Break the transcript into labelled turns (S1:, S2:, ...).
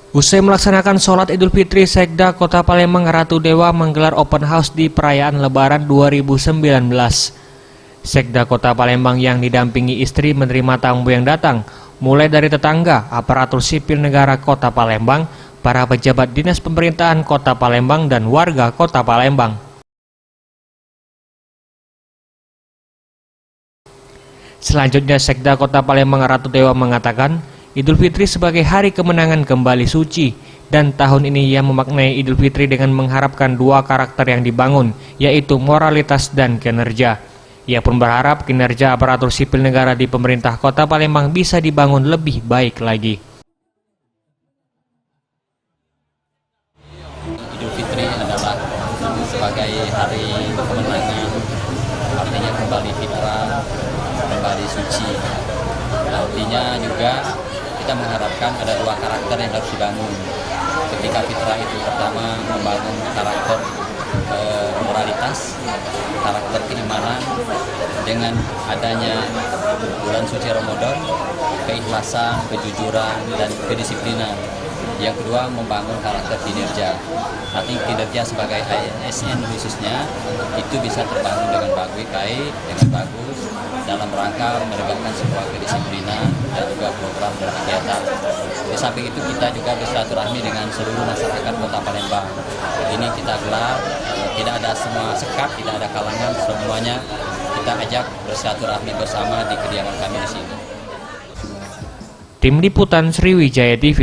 S1: Usai melaksanakan sholat Idul Fitri, Sekda Kota Palembang Ratu Dewa menggelar open house di perayaan Lebaran 2019. Sekda Kota Palembang yang didampingi istri menerima tamu yang datang, mulai dari tetangga, aparatur sipil negara Kota Palembang, para pejabat dinas pemerintahan Kota Palembang, dan warga Kota Palembang. Selanjutnya, Sekda Kota Palembang Ratu Dewa mengatakan, Idul Fitri sebagai hari kemenangan kembali suci, dan tahun ini ia memaknai Idul Fitri dengan mengharapkan dua karakter yang dibangun, yaitu moralitas dan kinerja. Ia pun berharap kinerja aparatur sipil negara di pemerintah Kota Palembang bisa dibangun lebih baik lagi.
S2: Idul Fitri adalah sebagai hari kemenangan, artinya kembali fitrah, kembali suci. Artinya juga kita mengharapkan ada dua karakter yang harus dibangun. Ketika fitrah itu pertama membangun karakter moralitas, karakter keimanan dengan adanya bulan suci Ramadan, keikhlasan, kejujuran, dan kedisiplinan. Yang kedua membangun karakter kinerja. Artinya kinerja sebagai ASN khususnya itu bisa terbangun dengan baik, dengan bagus dalam rangka menegakkan sebuah kedisiplinan dan juga program dan kegiatan. Di samping itu kita juga bersilaturahmi dengan seluruh masyarakat Kota Palembang. Ini kita gelar, tidak ada semua sekat, tidak ada kalangan, semuanya kita ajak bersilaturahmi bersama di kediaman kami di sini.
S1: Tim Liputan Sriwijaya TV.